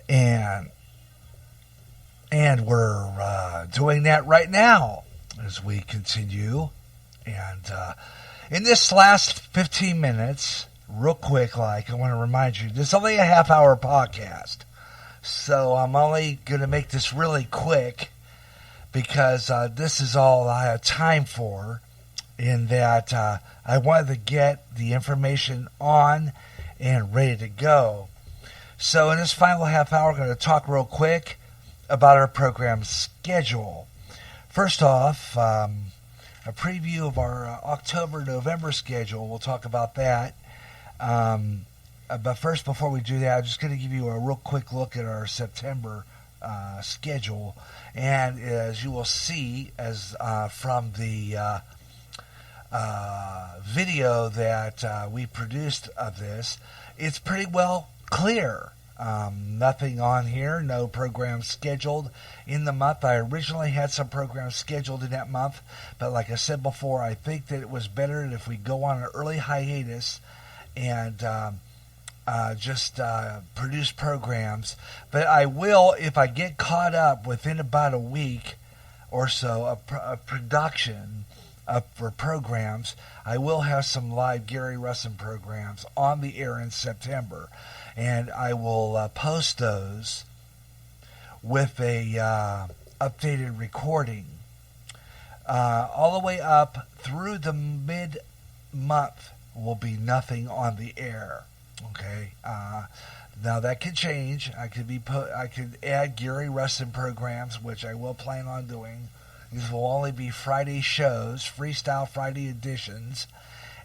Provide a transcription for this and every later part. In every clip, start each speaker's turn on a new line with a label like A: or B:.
A: And we're doing that right now as we continue. And in this last 15 minutes, real quick, I want to remind you, this is only a half-hour podcast. So I'm only going to make this really quick because this is all I have time for, in that I wanted to get the information on and ready to go. So in this final half hour, we're going to talk real quick about our program schedule. First off, a preview of our October-November schedule. We'll talk about that. But first, before we do that, I'm just going to give you a real quick look at our September schedule. And as you will see, as from the video that we produced of this, it's pretty well clear. Nothing on here, no programs scheduled in the month. I originally had some programs scheduled in that month, but like I said before, I think that it was better if we go on an early hiatus and just produce programs. But I will, if I get caught up within about a week or so of production for programs, I will have some live Gary Russin programs on the air in September. And I will post those with a updated recording all the way up through the mid-month. Will be nothing on the air. Okay. Now that could change. I could add Gary Russin programs, which I will plan on doing. These will only be Friday shows, Freestyle Friday editions,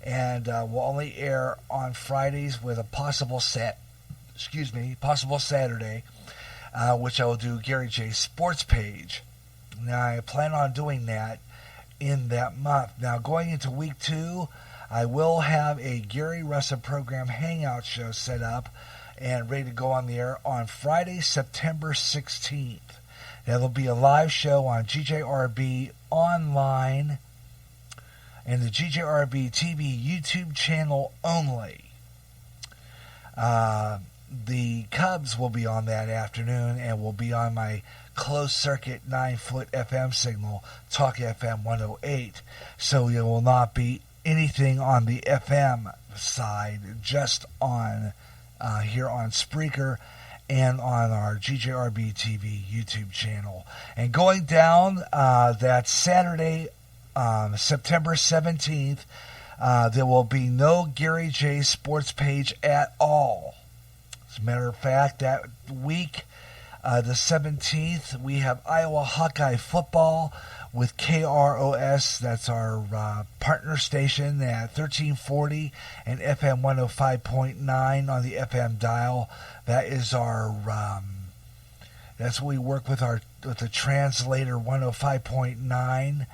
A: and will only air on Fridays with a possible Saturday, which I will do Gary J Sports page. Now I plan on doing that in that month. Now going into week 2, I will have a Gary Russin program hangout show set up and ready to go on the air on Friday, September 16th. Now, there'll be a live show on GJRB Online and the GJRB TV YouTube channel only. The Cubs will be on that afternoon and will be on my closed circuit 9-foot FM signal, Talk FM 108. So it will not be anything on the FM side, just on here on Spreaker and on our GJRB TV YouTube channel. And going down that Saturday, September 17th, there will be no Gary J Sports page at all. As a matter of fact, that week, the 17th, we have Iowa Hawkeye football with KROS. That's our partner station at 1340 and FM 105.9 on the FM dial. That is our that's what we work with the translator 105.9.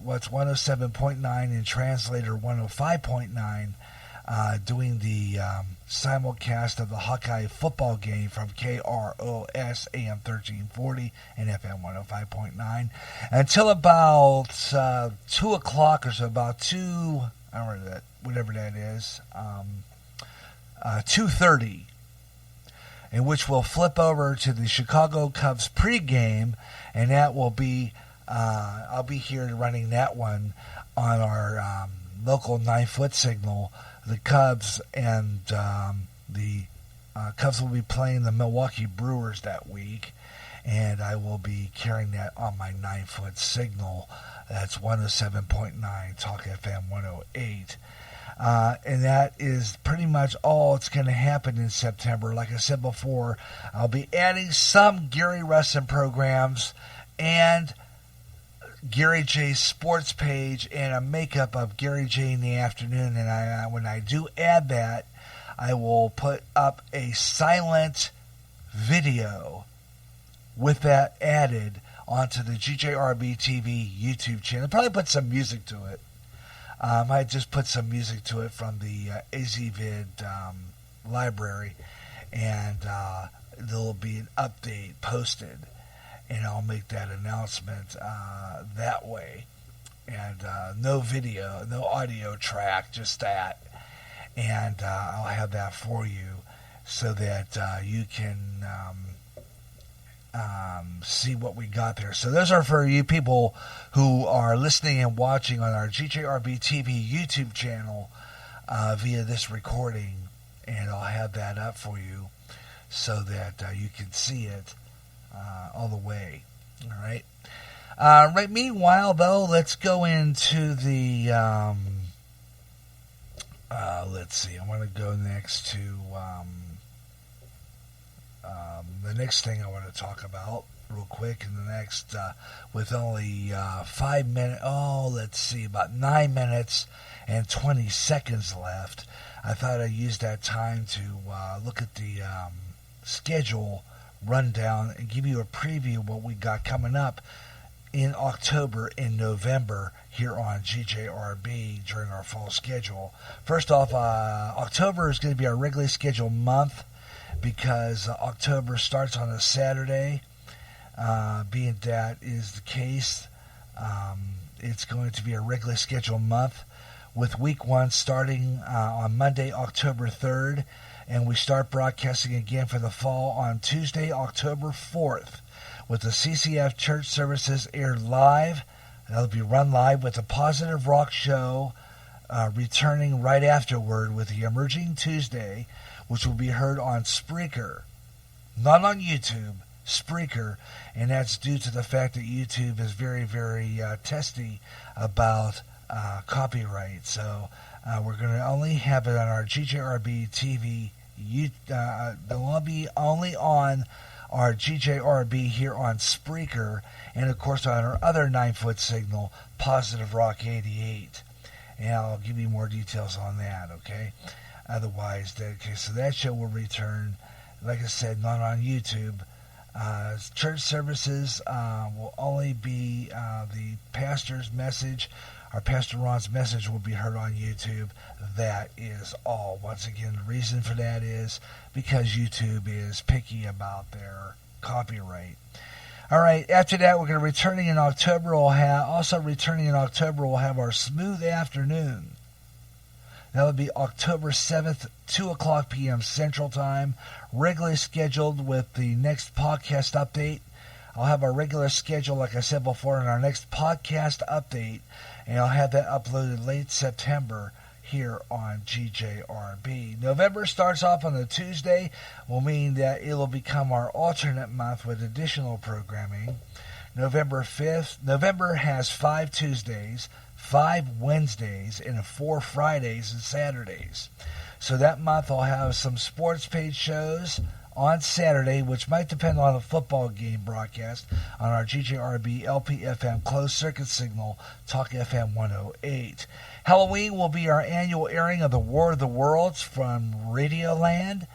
A: What's 107.9 and translator 105.9. Doing the simulcast of the Hawkeye football game from KROS AM 1340 and FM 105.9 until about 2 o'clock or so, about 2, I don't know that, whatever that is, 2:30, in which we'll flip over to the Chicago Cubs pregame, and that will be, I'll be here running that one on our local 9-foot signal. The Cubs and the Cubs will be playing the Milwaukee Brewers that week, and I will be carrying that on my 9-foot signal. That's 107.9 Talk FM 108. And that is pretty much all that's going to happen in September. Like I said before, I'll be adding some Gary Russin programs and Gary J's sports page and a makeup of Gary J in the afternoon. And when I do add that, I will put up a silent video with that added onto the GJRB TV YouTube channel. Probably put some music to it. I might just put some music to it from the AZVid library, and there'll be an update posted, and I'll make that announcement that way. And no video, no audio track, just that. And I'll have that for you. so that you can see what we got there. So those are for you people who are listening and watching on our GJRB TV YouTube channel via this recording, and I'll have that up for you so that you can see it all the way. All right. Right. Meanwhile, though, let's go into the. Let's see. I want to go next to the next thing I want to talk about real quick in the next, with only 5 minutes. Oh, let's see, about 9 minutes and 20 seconds left. I thought I'd use that time to look at the schedule rundown and give you a preview of what we got coming up in October and November here on GJRB during our fall schedule. First off, October is going to be our regularly scheduled month because October starts on a Saturday. Being that is the case, it's going to be a regularly scheduled month with week 1 starting on Monday, October 3rd, and we start broadcasting again for the fall on Tuesday, October 4th, with the CCF church services aired live. That'll be run live with the Positive Rock Show returning right afterward with the Emerging Tuesday, which will be heard on Spreaker, not on YouTube, Spreaker, and that's due to the fact that YouTube is very, very testy about copyright. So we're going to only have it on our GJRB TV. They'll be only on our GJRB here on Spreaker, and of course on our other 9-foot signal, Positive Rock 88. And I'll give you more details on that, okay? Otherwise, okay, so that show will return, like I said, not on YouTube. Church services will only be the pastor's message. Our Pastor Ron's message will be heard on YouTube. That is all. Once again, the reason for that is because YouTube is picky about their copyright. All right, after that, we're going to returning in October. We'll have our Smooth Afternoon. That'll be October 7th, 2 o'clock p.m. Central Time, regularly scheduled with the next podcast update. I'll have our regular schedule, like I said before, in our next podcast update, and I'll have that uploaded late September here on GJRB. November starts off on a Tuesday, will mean that it will become our alternate month with additional programming. November 5th, November has 5 Tuesdays, 5 Wednesdays, and 4 Fridays and Saturdays. So that month I'll have some sports page shows on Saturday, which might depend on a football game broadcast on our GJRB LPFM closed circuit signal, Talk FM 108. Halloween will be our annual airing of the War of the Worlds from Radioland.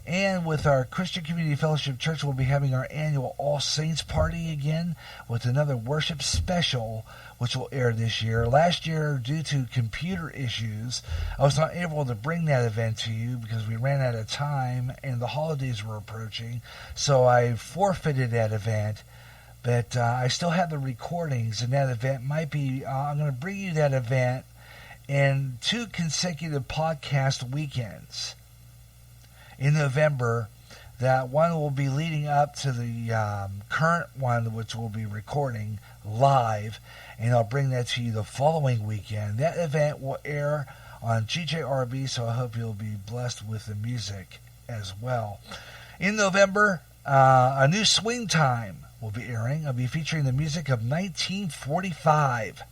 A: And with our Christian Community Fellowship Church, we'll be having our annual All Saints Party again with another worship special, which will air this year. Last year, due to computer issues, I was not able to bring that event to you because we ran out of time and the holidays were approaching. So I forfeited that event. But I still have the recordings, and that event might be, I'm going to bring you that event in 2 consecutive podcast weekends in November. That one will be leading up to the current one, which we'll be recording live, and I'll bring that to you the following weekend. That event will air on GJRB, so I hope you'll be blessed with the music as well. In November, a new Swing Time will be airing. I'll be featuring the music of 1945.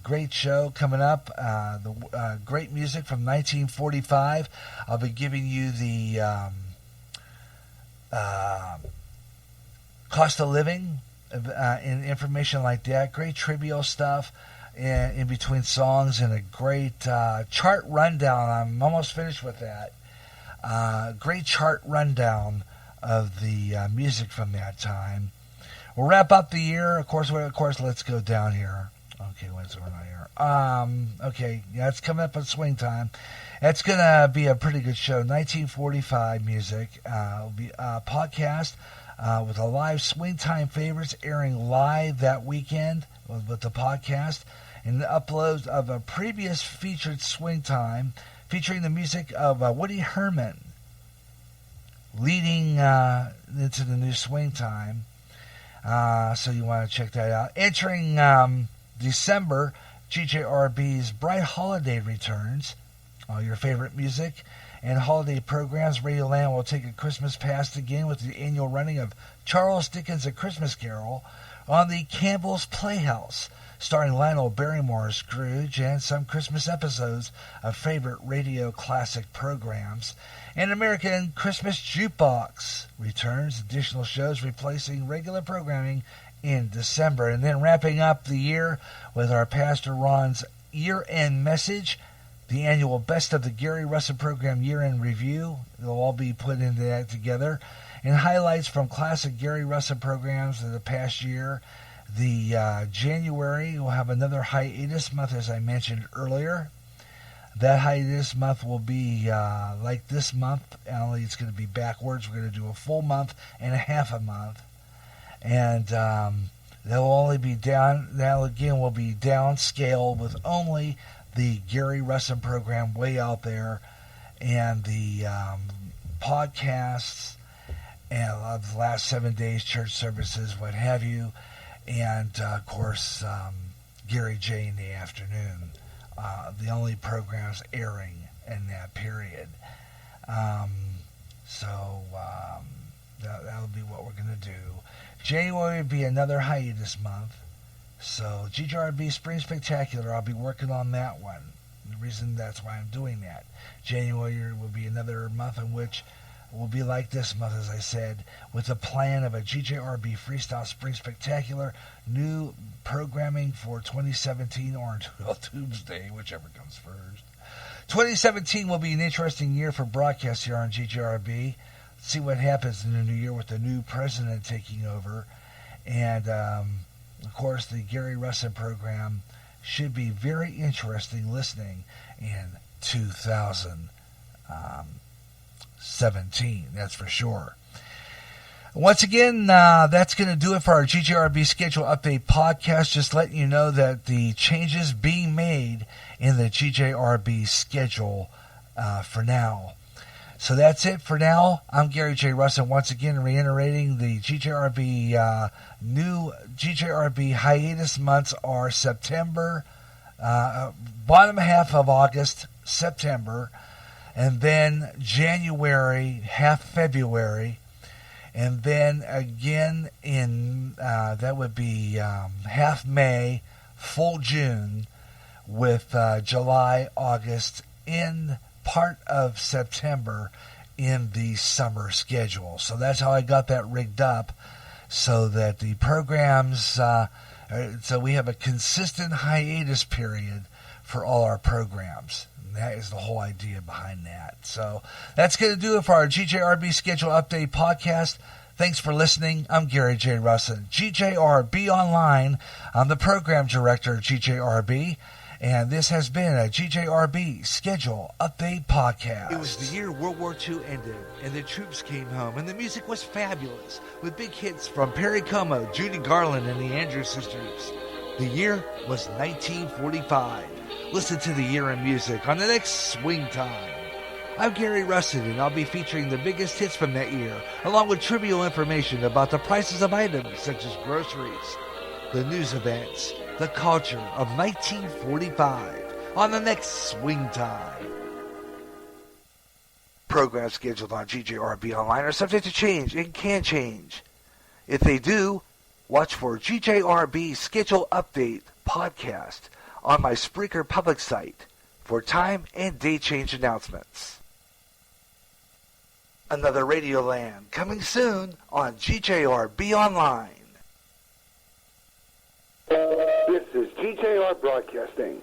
A: Great show coming up. The great music from 1945. I'll be giving you the cost of living and information like that. Great trivial stuff in between songs, and a great chart rundown. I'm almost finished with that. Great chart rundown of the music from that time. We'll wrap up the year. Of course, let's go down here. Okay, what's going on here? Okay, yeah, it's coming up on Swing Time. It's going to be a pretty good show. 1945 music. It'll be a podcast with a live Swing Time favorites airing live that weekend with the podcast, and the uploads of a previous featured Swing Time featuring the music of Woody Herman leading into the new swing time. So you want to check that out. Entering December, GJRB's Bright Holiday returns. All your favorite music and holiday programs. Radioland will take a Christmas past again with the annual running of Charles Dickens' A Christmas Carol on the Campbell's Playhouse, starring Lionel Barrymore's Scrooge and some Christmas episodes of favorite radio classic programs. And American Christmas Jukebox returns, additional shows replacing regular programming in December. And then wrapping up the year with our Pastor Ron's year-end message, the annual Best of the Gary Russell Program year-end review. They'll all be put into that together. And highlights from classic Gary Russell programs of the past year. The January will have another hiatus month, as I mentioned earlier. That hiatus month will be like this month, only it's going to be backwards. We're going to do a full month and a half a month. And they'll only be down, that again will be downscaled with only the Gary Russell program way out there and the podcasts and of the last 7 days, church services, what have you. And, of course, Gary J in the afternoon. The only programs airing in that period. So that'll be what we're going to do. January will be another hiatus month. So GJRB Spring Spectacular, I'll be working on that one. The reason that's why I'm doing that. January will be another month in which will be like this month, as I said, with a plan of a GJRB Freestyle Spring Spectacular, new programming for 2017 or until Tuesday, whichever comes first. 2017 will be an interesting year for broadcasts here on GJRB. Let's see what happens in the new year with the new president taking over. And, of course, the Gary Russell program should be very interesting listening in 2017, that's for sure. Once again, that's going to do it for our GJRB Schedule Update podcast. Just letting you know that the changes being made in the GJRB schedule for now. So that's it for now. I'm Gary J. Russell, once again reiterating the GJRB new GJRB hiatus months are September, bottom half of August, September, and then January, half February, and then again in, that would be half May, full June, with July, August, in part of September in the summer schedule. So that's how I got that rigged up, so that the programs, so we have a consistent hiatus period for all our programs. And that is the whole idea behind that. So that's going to do it for our GJRB Schedule Update podcast. Thanks for listening. I'm Gary J. Russell, GJRB Online. I'm the program director of GJRB. And this has been a GJRB Schedule Update podcast. It was the year World War II ended, and the troops came home, and the music was fabulous, with big hits from Perry Como, Judy Garland, and the Andrews Sisters. The year was 1945. Listen to the year in music on the next Swing Time. I'm Gary Russell, and I'll be featuring the biggest hits from that year, along with trivial information about the prices of items such as groceries, the news events, the culture of 1945 on the next Swing Time. Programs scheduled on GJRB Online are subject to change and can change. If they do, watch for GJRB Schedule Update podcast on my Spreaker public site for time and date change announcements. Another Radioland coming soon on GJRB Online.
B: This is GJR Broadcasting.